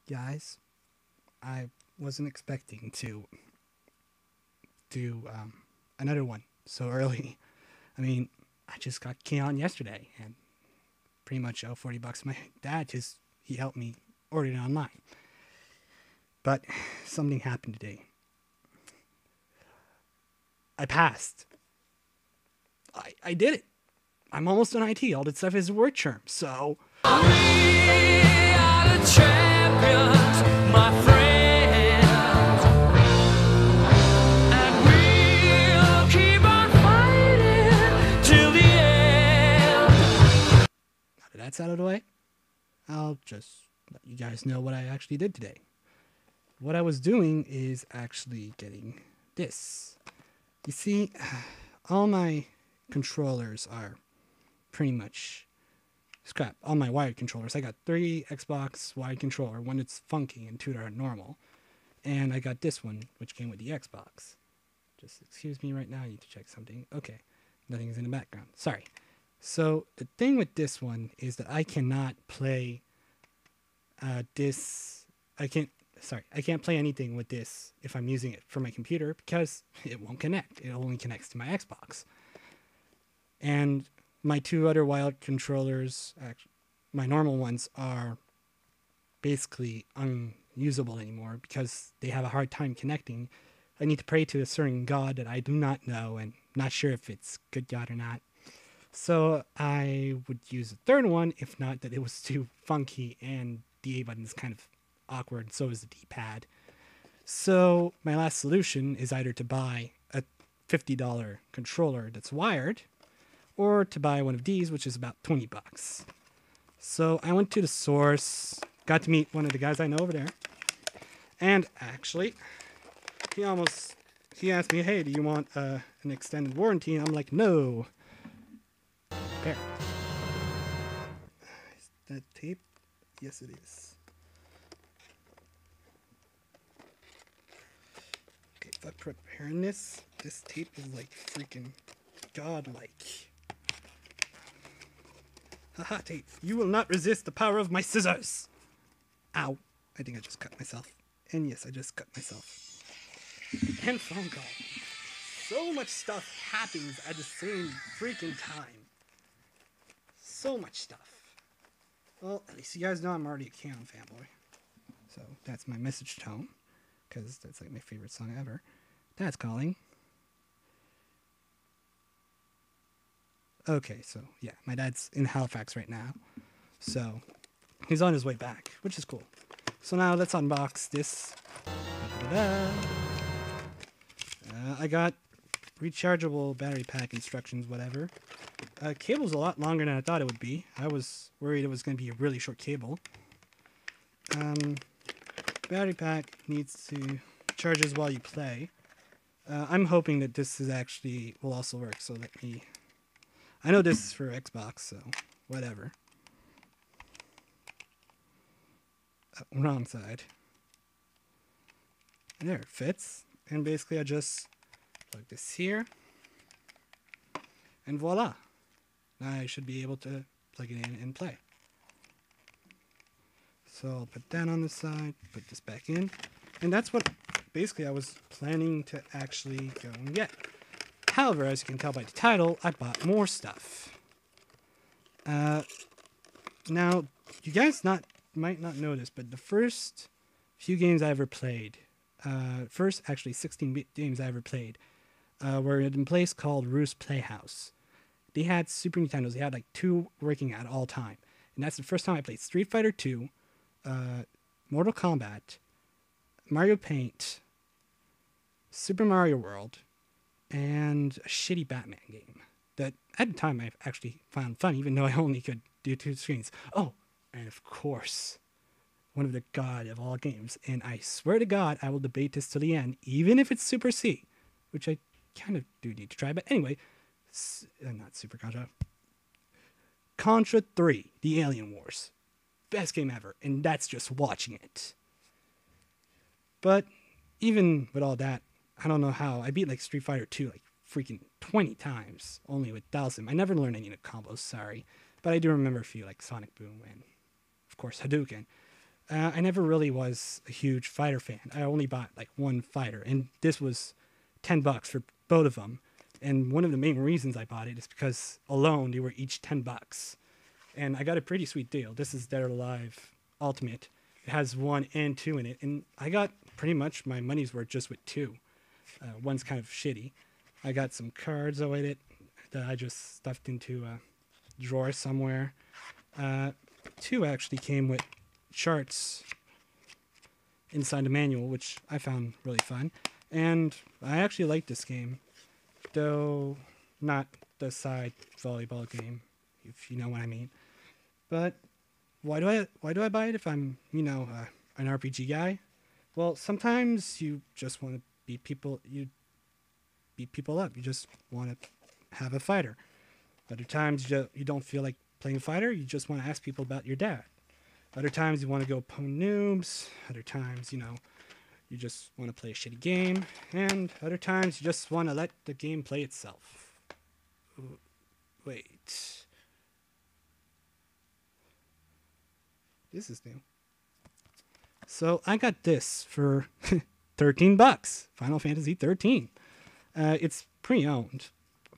guys. I wasn't expecting to do another one so early. I mean, I just got key on yesterday and pretty much owe $40. My dad he helped me order it online. But something happened today. I passed. I did it. I'm almost on IT. All that stuff is word term, so. We are the champions, my friends. And we'll keep on fighting till the end. Now that that's out of the way, I'll just let you guys know what I actually did today. What I was doing is actually getting this. You see, all my controllers are pretty much scrap. All my wired controllers. I got 3 Xbox wired controller, one that's funky and 2 that are normal. And I got this one, which came with the Xbox. Just excuse me right now, I need to check something. Okay, nothing's in the background. Sorry. So the thing with this one is that I cannot play I can't play anything with this if I'm using it for my computer because it won't connect. It only connects to my Xbox. And my 2 other wired controllers, my normal ones, are basically unusable anymore because they have a hard time connecting. I need to pray to a certain god that I do not know and not sure if it's good god or not. So I would use a 3rd one, if not that it was too funky and the A button is kind of awkward, so is the D-pad. So my last solution is either to buy a $50 controller that's wired, or to buy one of these, which is about $20. So I went to the source, got to meet one of the guys I know over there, and actually, he asked me, hey, do you want an extended warranty? And I'm like, no. There. Is that tape? Yes, it is. Okay, if I prepare this tape is like freaking godlike. Haha, tape. You will not resist the power of my scissors. Ow. I think I just cut myself. And yes, I just cut myself. And phone call. So much stuff happens at the same freaking time. So much stuff. Well, at least you guys know I'm already a Canon fanboy. So that's my message tone. Because that's like my favorite song ever. Dad's calling. Okay, so yeah, my dad's in Halifax right now. So he's on his way back, which is cool. So now let's unbox this. I got rechargeable battery pack instructions, whatever. Cable's a lot longer than I thought it would be. I was worried it was going to be a really short cable. Battery pack needs to charges while you play. I'm hoping that this is actually will also work. So let me. I know this is for Xbox, so whatever. Wrong side. And there it fits. And basically I just plug this here. And voila. Now I should be able to plug it in and play. So I'll put that on the side, put this back in. And that's what basically I was planning to actually go and get. However, as you can tell by the title, I bought more stuff. Now, you guys might not know this, but the first few games I ever played, first actually 16 games I ever played, were in a place called Roost Playhouse. They had Super Nintendos. They had like 2 working at all time. And that's the first time I played Street Fighter 2, Mortal Kombat, Mario Paint, Super Mario World, and a shitty Batman game that at the time I actually found fun, even though I only could do 2 screens. Oh, and of course, one of the god of all games. And I swear to God, I will debate this to the end, even if it's Super C, which I kind of do need to try. But anyway, not Super Contra. Contra 3, The Alien Wars. Best game ever, and that's just watching it. But even with all that, I don't know how. I beat like Street Fighter 2 like freaking 20 times, only with Dhalsim. I never learned any of the combos, sorry. But I do remember a few like Sonic Boom and, of course, Hadouken. I never really was a huge fighter fan. I only bought like one fighter, and this was $10 for both of them. And one of the main reasons I bought it is because alone they were each $10, and I got a pretty sweet deal. This is Dead or Alive Ultimate. It has 1 and 2 in it, and I got pretty much my money's worth just with 2. One's kind of shitty. I got some cards with it that I just stuffed into a drawer somewhere. 2 actually came with charts inside the manual, which I found really fun. And I actually like this game, though not the side volleyball game, if you know what I mean. But why do I buy it if I'm, an RPG guy? Well, sometimes you just want to beat people. You beat people up. You just want to have a fighter. Other times you don't feel like playing a fighter. You just want to ask people about your dad. Other times you want to go pwn noobs. Other times, you just want to play a shitty game. And other times you just want to let the game play itself. Wait. This is new. So I got this for $13. Final Fantasy 13. It's pre-owned,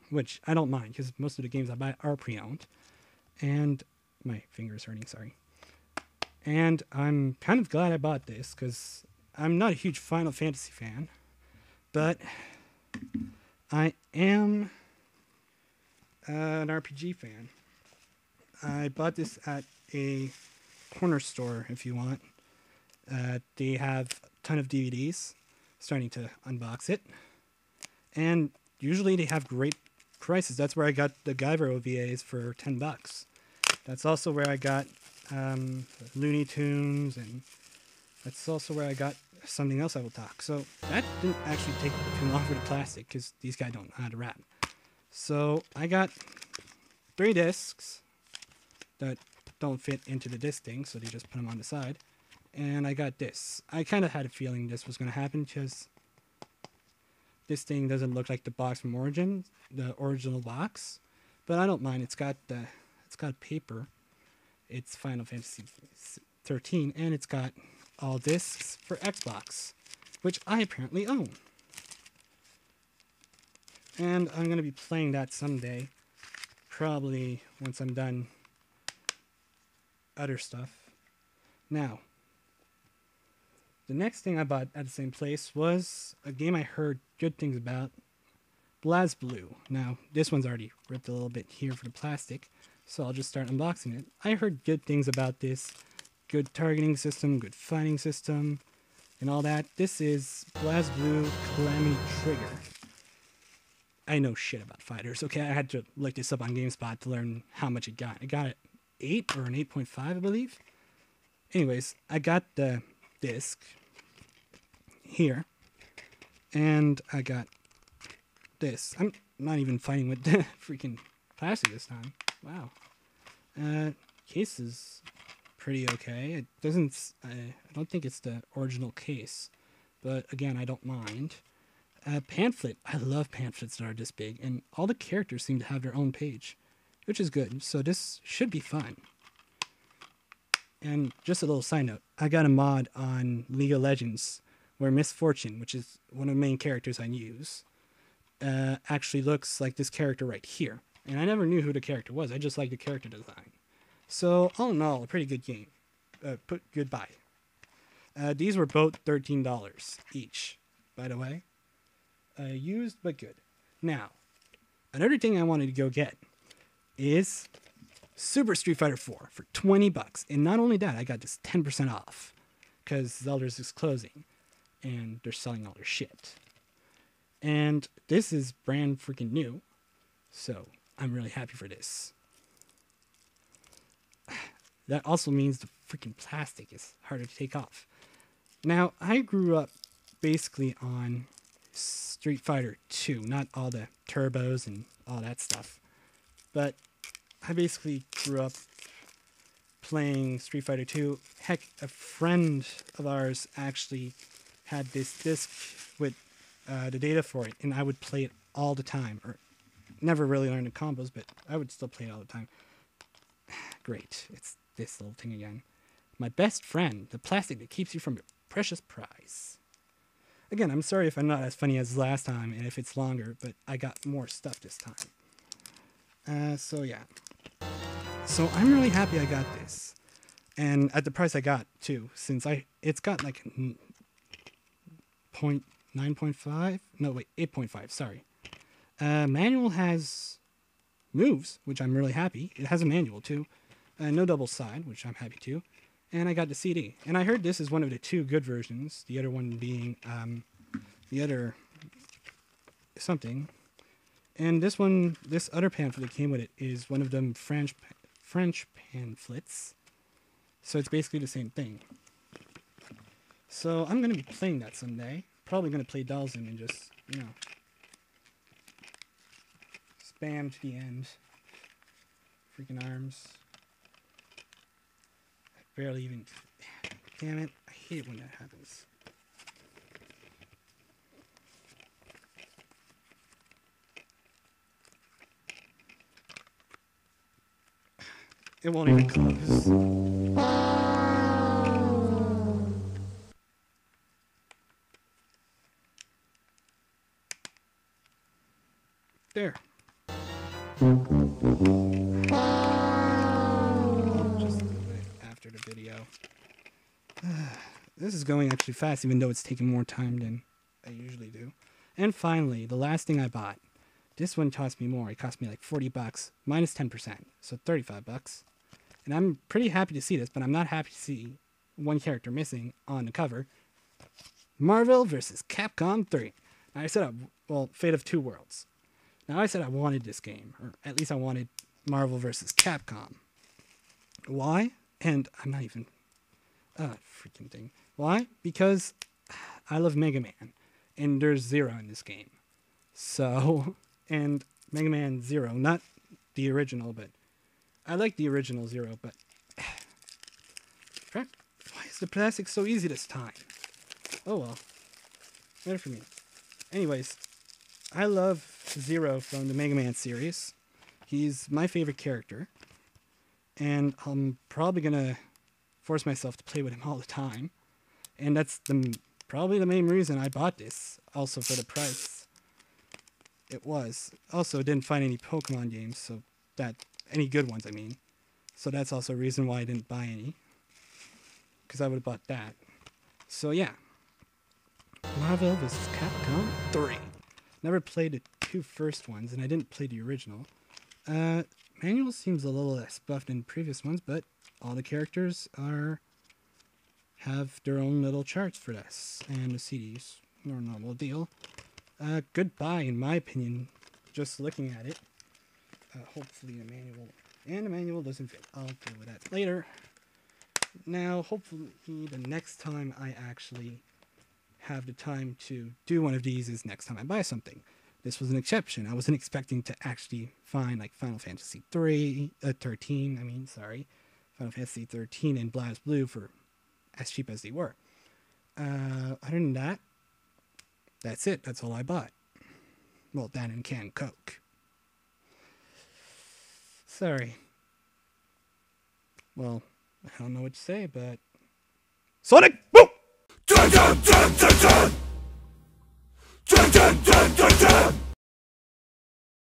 which I don't mind because most of the games I buy are pre-owned. And my finger's hurting, sorry. And I'm kind of glad I bought this because I'm not a huge Final Fantasy fan, but I am an RPG fan. I bought this at a corner store, if you want. They have a ton of DVDs. Starting to unbox it. And usually they have great prices. That's where I got the Guyver OVAs for $10. That's also where I got Looney Tunes, and that's also where I got something else I will talk. So that didn't actually take too long for the plastic because these guys don't know how to wrap. So I got 3 discs that don't fit into the disc thing, so they just put them on the side. And I got this. I kind of had a feeling this was going to happen because this thing doesn't look like the box from Origin, the original box, but I don't mind. It's got paper. It's Final Fantasy 13, and it's got all discs for Xbox, which I apparently own. And I'm going to be playing that someday, probably once I'm done other stuff. Now, the next thing I bought at the same place was a game I heard good things about, BlazBlue. Now, this one's already ripped a little bit here for the plastic, so I'll just start unboxing it. I heard good things about this. Good targeting system, good fighting system, and all that. This is BlazBlue Calamity Trigger. I know shit about fighters, okay? I had to look this up on GameSpot to learn how much it got. It got an 8 or an 8.5, I believe. Anyways, I got the disc here, and I got this. I'm not even fighting with the freaking plastic this time. Wow. Case is pretty okay. It doesn't. I don't think it's the original case, but again, I don't mind. Pamphlet. I love pamphlets that are this big, and all the characters seem to have their own page, which is good. So this should be fun. And just a little side note, I got a mod on League of Legends where Miss Fortune, which is one of the main characters I use, actually looks like this character right here. And I never knew who the character was. I just like the character design. So, all in all, a pretty good game. Goodbye. These were both $13 each, by the way. Used, but good. Now, another thing I wanted to go get is Super Street Fighter 4 for $20. And not only that, I got this 10% off because Zelda's is closing and they're selling all their shit. And this is brand freaking new, so I'm really happy for this. That also means the freaking plastic is harder to take off. Now, I grew up basically on Street Fighter 2, not all the turbos and all that stuff, but I basically grew up playing Street Fighter 2. Heck, a friend of ours actually had this disc with the data for it, and I would play it all the time. Or never really learned the combos, but I would still play it all the time. Great. It's this little thing again. My best friend, the plastic that keeps you from your precious prize. Again, I'm sorry if I'm not as funny as last time and if it's longer, but I got more stuff this time. So yeah. So I'm really happy I got this. And at the price I got, too, since it's got like 9.5? No, wait, 8.5, sorry. Manual has moves, which I'm really happy. It has a manual, too. No double side, which I'm happy too. And I got the CD. And I heard this is one of the 2 good versions. The other one being, the other something. And this one, this other pamphlet that came with it is one of them French pamphlets. So it's basically the same thing. So I'm going to be playing that someday. Probably going to play Dalsim and just, you know, spam to the end. Freaking arms. I barely even... Damn it. I hate it when that happens. It won't even close. There. Just do it after the video. This is going actually fast, even though it's taking more time than I usually do. And finally, the last thing I bought. This one cost me more. It cost me like $40 minus 10%, so $35. And I'm pretty happy to see this, but I'm not happy to see one character missing on the cover. Marvel vs. Capcom 3. Now I said, well, Fate of Two Worlds. Now I said I wanted this game, or at least I wanted Marvel vs. Capcom. Why? And I'm not even... freaking thing. Why? Because I love Mega Man, and there's Zero in this game. So, and Mega Man Zero, not the original, but I like the original Zero, but why is the plastic so easy this time? Oh well, better for me. Anyways, I love Zero from the Mega Man series. He's my favorite character, and I'm probably gonna force myself to play with him all the time, and that's probably the main reason I bought this. Also for the price it was. Also didn't find any Pokemon games, so that any good ones I mean. So that's also a reason why I didn't buy any, because I would have bought that. So yeah, Marvel vs. Capcom 3. Never played the 2 first ones, and I didn't play the original. Manual seems a little less buffed than previous ones, but all the characters have their own little charts for this, and the CDs, more normal deal. Goodbye, in my opinion, just looking at it. Hopefully the manual doesn't fit. I'll deal with that later. Now, hopefully the next time I actually have the time to do one of these is next time I buy something. This was an exception. I wasn't expecting to actually find like Final Fantasy 13, Final Fantasy 13 and BlazBlue for as cheap as they were. Other than that, that's it. That's all I bought. Well, that and canned Coke. Sorry. Well, I don't know what to say, but... Sonic Boom! Dun dun dun dun dun! Dun dun dun dun dun!